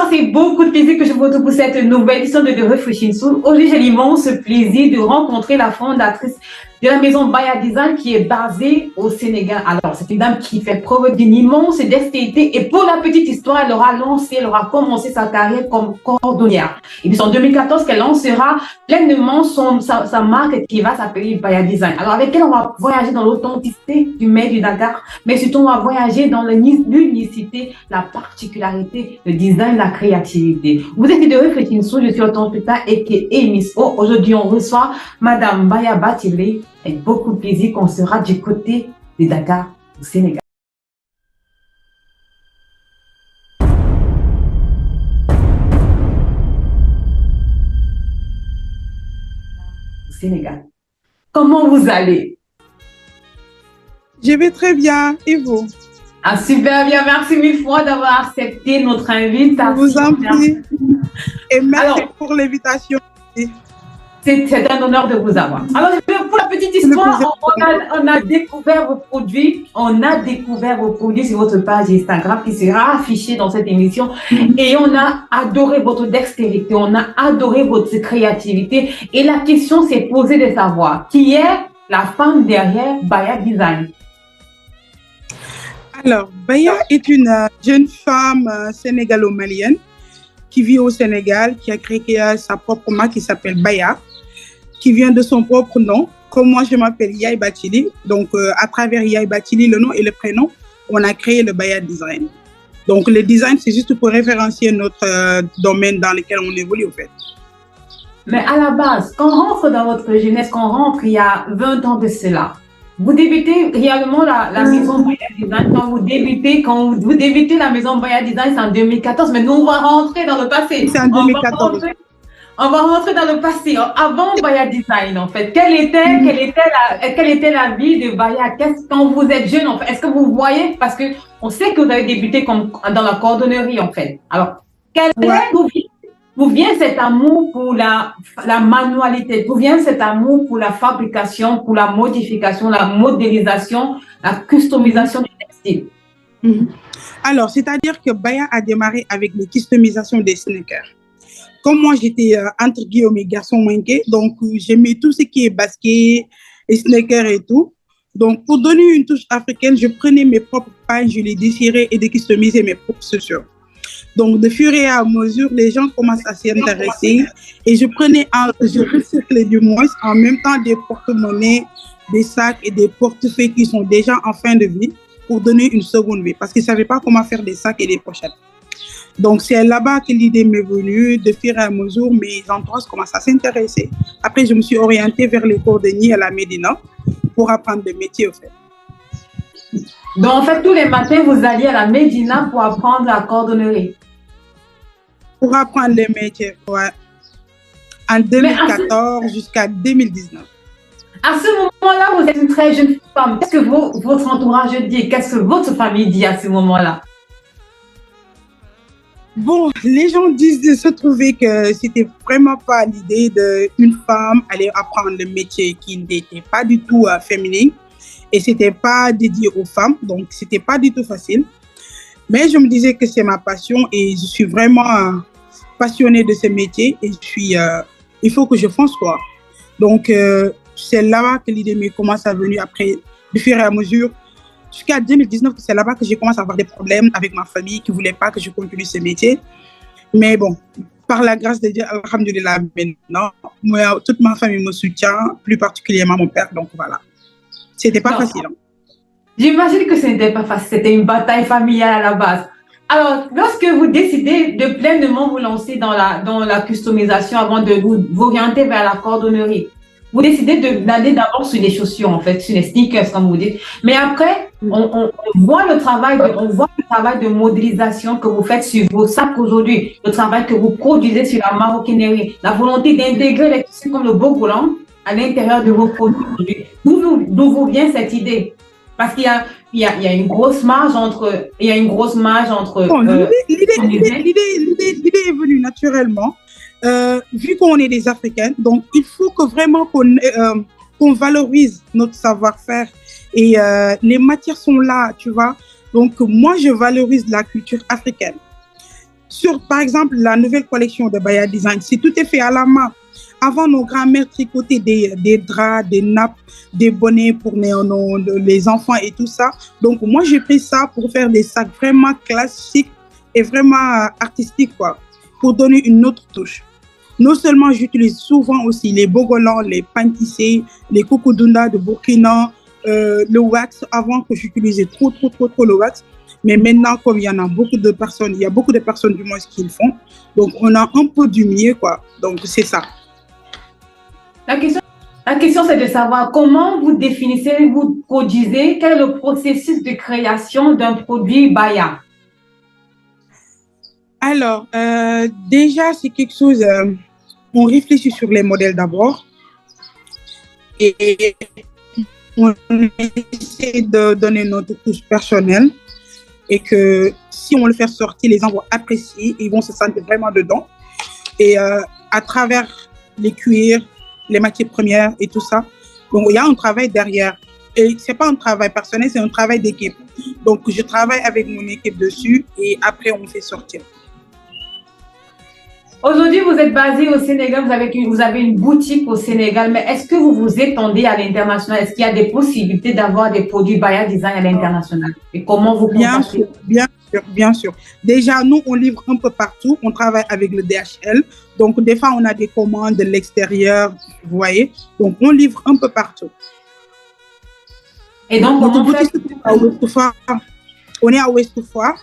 bonsoir, c'est beaucoup de plaisir que je vous retrouve pour cette nouvelle édition de Refreshinsu. Aujourd'hui, j'ai l'immense plaisir de rencontrer la fondatrice de la maison Baya Design qui est basée au Sénégal. Alors, c'est une dame qui fait preuve d'une immense dextérité et pour la petite histoire, elle aura commencé sa carrière comme cordonnière. Et puis, c'est en 2014 qu'elle lancera pleinement sa marque qui va s'appeler Baya Design. Alors, avec elle, on va voyager dans l'authenticité du maire du Dakar, mais surtout, on va voyager dans l'unicité, la particularité, le design, la créativité. Vous êtes de Refreshinsu, je suis Autant-Puta et qui est Miss O. Aujourd'hui, on reçoit Madame Baya Batilé. Avec beaucoup de plaisir qu'on sera du côté de Dakar, au Sénégal. Au Sénégal. Comment vous allez? Je vais très bien. Et vous? Ah, super bien. Merci mille fois d'avoir accepté notre invitation. Je vous en prie. Et merci pour l'invitation. C'est un honneur de vous avoir. Alors, pour la petite histoire, on a découvert vos produits. On a découvert vos produits sur votre page Instagram qui sera affichée dans cette émission. Et on a adoré votre dextérité. On a adoré votre créativité. Et la question s'est posée de savoir qui est la femme derrière Baya Design. Alors, Baya est une jeune femme sénégalo-malienne qui vit au Sénégal, qui a créé sa propre marque qui s'appelle Baya, qui vient de son propre nom. Comme moi, je m'appelle Yaye Bathily. Donc, à travers Yaye Bathily, le nom et le prénom, on a créé le Baya Design. Donc, le design, c'est juste pour référencier notre domaine dans lequel on évolue, en fait. Mais à la base, quand on rentre dans votre jeunesse, quand on rentre il y a 20 ans de cela, vous débutez réellement la maison Baya Design. Quand vous débutez la maison Baya Design, c'est en 2014, mais nous, on va rentrer dans le passé. C'est en 2014. On va rentrer dans le passé. Avant Baya Design, en fait, quelle était la vie de Baya? Quand vous êtes jeune, en fait, est-ce que vous voyez, parce que on sait que vous avez débuté comme dans la cordonnerie, en fait. Alors, d'où vient cet amour pour la manualité? D'où vient cet amour pour la fabrication, pour la modification, la modélisation, la customisation du textile? Alors, c'est-à-dire que Baya a démarré avec les customisations des sneakers. Comme moi, j'étais entre guillemets garçon manqué, donc j'aimais tout ce qui est basket, les sneakers et tout. Donc, pour donner une touche africaine, je prenais mes propres pages, je les déchirais et de customisais mes propres chaussures. Donc, de fur et à mesure, les gens commencent à s'y intéresser et je recyclais du moins en même temps des porte-monnaies, des sacs et des portefeuilles qui sont déjà en fin de vie pour donner une seconde vie parce qu'ils ne savaient pas comment faire des sacs et des pochettes. Donc, c'est là-bas que l'idée m'est venue. De fur et à mesure, mes entourages commencent à s'intéresser. Après, je me suis orientée vers les cordonniers à la Médina pour apprendre le métier, en fait. Donc, en fait, tous les matins, vous alliez à la Médina pour apprendre la cordonnerie? Pour apprendre le métier, ouais. En 2014 jusqu'à 2019. À ce moment-là, vous êtes une très jeune femme. Qu'est-ce que votre entourage dit? Qu'est-ce que votre famille dit à ce moment-là? Bon, les gens disent de se trouver que c'était vraiment pas l'idée d'une femme aller apprendre le métier qui n'était pas du tout féminin et c'était pas dédié aux femmes, donc c'était pas du tout facile. Mais je me disais que c'est ma passion et je suis vraiment passionnée de ce métier et il faut que je fonce quoi. Donc c'est là que l'idée me commence à venir après, de fur et à mesure. Jusqu'à 2019, c'est là-bas que j'ai commencé à avoir des problèmes avec ma famille qui ne voulait pas que je continue ce métier. Mais bon, par la grâce de Dieu, alhamdoulilah, maintenant, moi, toute ma famille me soutient, plus particulièrement mon père. Donc voilà, c'était pas facile. Hein. J'imagine que ce n'était pas facile, c'était une bataille familiale à la base. Alors, lorsque vous décidez de pleinement vous lancer dans la customisation avant de vous orienter vers la cordonnerie, vous décidez d'aller d'abord sur les chaussures, en fait, sur les sneakers, comme vous dites. Mais après, on voit le travail de modélisation que vous faites sur vos sacs aujourd'hui, le travail que vous produisez sur la maroquinerie, la volonté d'intégrer les tissus comme le bogolan à l'intérieur de vos produits aujourd'hui. D'où vous vient cette idée? Parce qu'il y a une grosse marge entre... Bon, l'idée est venue naturellement. Vu qu'on est des Africains, donc il faut que vraiment qu'on valorise notre savoir-faire et les matières sont là, tu vois. Donc moi, je valorise la culture africaine. Par exemple, la nouvelle collection de Baya Design, c'est tout est fait à la main. Avant, nos grands-mères tricotaient des draps, des nappes, des bonnets pour les enfants et tout ça. Donc, moi, j'ai pris ça pour faire des sacs vraiment classiques et vraiment artistiques, quoi, pour donner une autre touche. Non seulement j'utilise souvent aussi les bogolans, les pains tissés, les koukoudunda de Burkina, le wax, avant que j'utilisais trop le wax. Mais maintenant, comme il y en a beaucoup de personnes, il y a beaucoup de personnes du moins qui le font. Donc, on a un peu du mieux, quoi. Donc, c'est ça. La question, c'est de savoir comment vous définissez, vous produisez, quel est le processus de création d'un produit Baya? Alors, déjà, c'est quelque chose, on réfléchit sur les modèles d'abord et on essaie de donner notre touche personnelle et que si on le fait sortir, les gens vont apprécier, ils vont se sentir vraiment dedans. Et à travers les cuirs, les matières premières et tout ça, donc il y a un travail derrière. Et ce n'est pas un travail personnel, c'est un travail d'équipe. Donc, je travaille avec mon équipe dessus et après, on fait sortir. Aujourd'hui, vous êtes basé au Sénégal, vous avez une boutique au Sénégal, mais est-ce que vous vous étendez à l'international? Est-ce qu'il y a des possibilités d'avoir des produits Baya Design à l'international? Et comment vous contactez? Bien sûr. Déjà, nous, on livre un peu partout. On travaille avec le DHL. Donc, des fois, on a des commandes de l'extérieur, vous voyez. Donc, on livre un peu partout. Et donc, notre boutique, on est à Ouest Foire,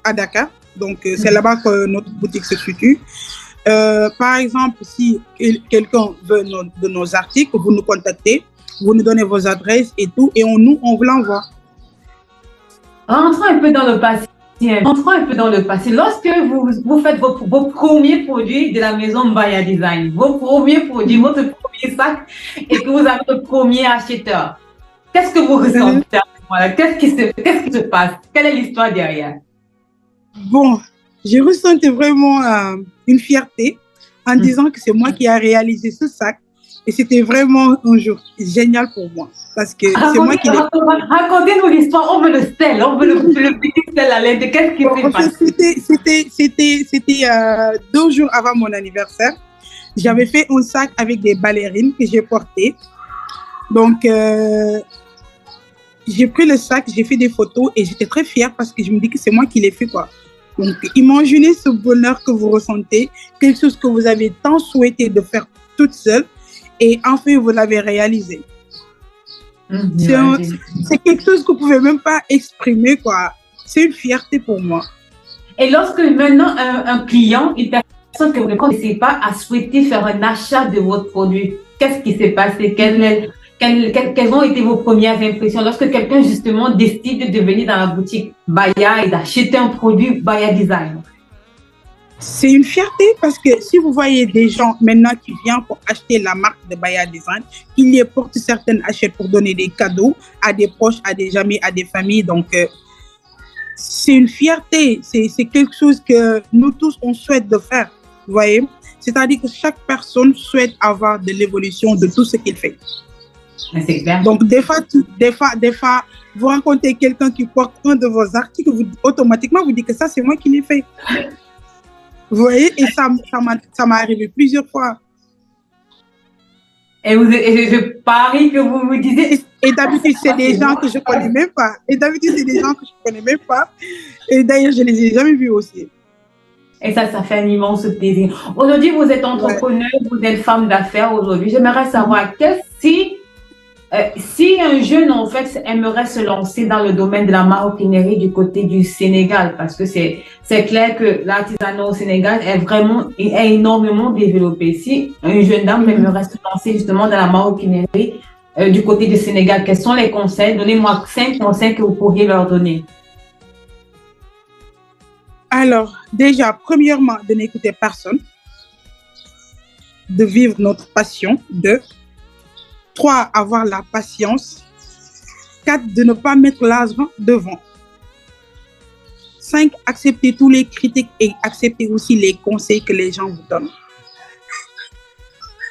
à Dakar. Donc, c'est là-bas que notre boutique se situe. Par exemple, si quelqu'un veut de nos articles, vous nous contactez, vous nous donnez vos adresses et tout, et on vous l'envoie. Rentrons un peu dans le passé. Lorsque vous faites vos premiers produits de la maison Baya Design, vos premiers produits, votre premier sac, et que vous avez le premier acheteur, qu'est-ce que vous ressentez? Qu'est-ce qui se passe? Quelle est l'histoire derrière? Bon, j'ai ressenti vraiment une fierté en disant que c'est moi qui ai réalisé ce sac. Et c'était vraiment un jour génial pour moi. Parce que c'est moi qui l'ai... Racontez-nous l'histoire, on veut le sel, on veut le petit sel à l'aide. Qu'est-ce qui s'est passé? C'était 2 jours avant mon anniversaire. J'avais fait un sac avec des ballerines que j'ai portées. Donc, j'ai pris le sac, j'ai fait des photos et j'étais très fière parce que je me dis que c'est moi qui l'ai fait, quoi. Donc, imaginez ce bonheur que vous ressentez, quelque chose que vous avez tant souhaité de faire toute seule et enfin, vous l'avez réalisé. C'est quelque chose que vous ne pouvez même pas exprimer, quoi. C'est une fierté pour moi. Et lorsque maintenant un client, une personne que vous ne connaissez pas, a souhaité faire un achat de votre produit, qu'est-ce qui s'est passé? Quelles ont été vos premières impressions lorsque quelqu'un justement décide de venir dans la boutique Baya et d'acheter un produit Baya Design? C'est une fierté parce que si vous voyez des gens maintenant qui viennent pour acheter la marque de Baya Design, ils y portent certaines achètes pour donner des cadeaux à des proches, à des amis, à des familles. Donc, c'est une fierté. C'est quelque chose que nous tous, on souhaite de faire. Vous voyez? C'est-à-dire que chaque personne souhaite avoir de l'évolution de tout ce qu'il fait. C'est clair. Donc, des fois, vous rencontrez quelqu'un qui porte un de vos articles, automatiquement, vous dites que ça, c'est moi qui l'ai fait. Vous voyez, et ça m'est arrivé plusieurs fois. Et je parie que vous me disiez... Et d'habitude, c'est des gens que je ne connais même pas. Et d'ailleurs, je ne les ai jamais vus aussi. Et ça fait un immense plaisir. Aujourd'hui, vous êtes entrepreneur, vous êtes femme d'affaires aujourd'hui. J'aimerais savoir si un jeune, en fait, aimerait se lancer dans le domaine de la maroquinerie du côté du Sénégal, parce que c'est clair que l'artisanat au Sénégal est énormément développé. Si un jeune dame aimerait se lancer justement dans la maroquinerie du côté du Sénégal, quels sont les conseils? Donnez-moi 5 conseils que vous pourriez leur donner. Alors, déjà, premièrement, de n'écouter personne, de vivre notre passion, 3, avoir la patience. 4, de ne pas mettre l'argent devant. 5, accepter tous les critiques et accepter aussi les conseils que les gens vous donnent.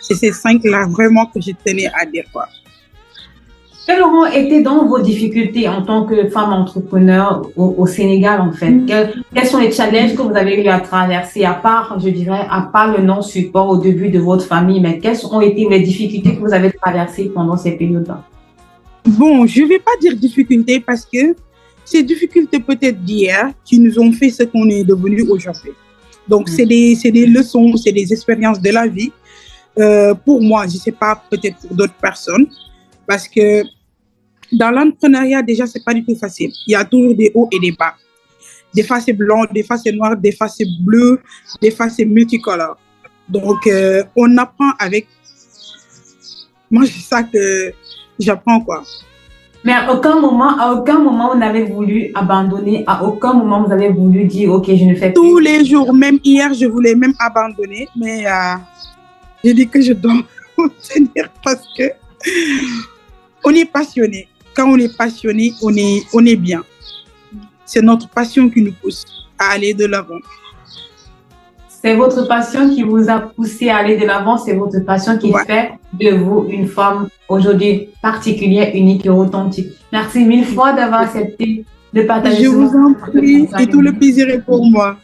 C'est ces 5-là vraiment que je tenais à dire, quoi. Quelles auront été donc vos difficultés en tant que femme entrepreneur au Sénégal, en fait? Quels sont les challenges que vous avez eu à traverser, à part, je dirais, à part le non-support au début de votre famille, mais quelles ont été les difficultés que vous avez traversées pendant ces périodes-là? Bon, je ne vais pas dire difficulté parce que ces difficultés peut-être d'hier qui nous ont fait ce qu'on est devenu aujourd'hui. Donc, c'est des leçons, c'est des expériences de la vie. Pour moi, je ne sais pas, peut-être pour d'autres personnes, parce que dans l'entrepreneuriat, déjà, ce n'est pas du tout facile. Il y a toujours des hauts et des bas. Des fois, c'est blanc, des fois, c'est noir, des fois, c'est bleu, des fois, c'est multicolore. Donc, on apprend avec... Moi, c'est ça que j'apprends, quoi. Mais à aucun moment, vous n'avez voulu abandonner, à aucun moment, vous avez voulu dire, OK, je ne fais plus. Tous les jours, même hier, je voulais même abandonner, mais j'ai dit que je dois continuer parce que on est passionné. Quand on est passionné, on est bien. C'est notre passion qui nous pousse à aller de l'avant. C'est votre passion qui vous a poussé à aller de l'avant. C'est votre passion qui fait de vous une femme aujourd'hui particulière, unique et authentique. Merci mille fois d'avoir accepté de partager. Je vous en prie et tout le plaisir est pour moi.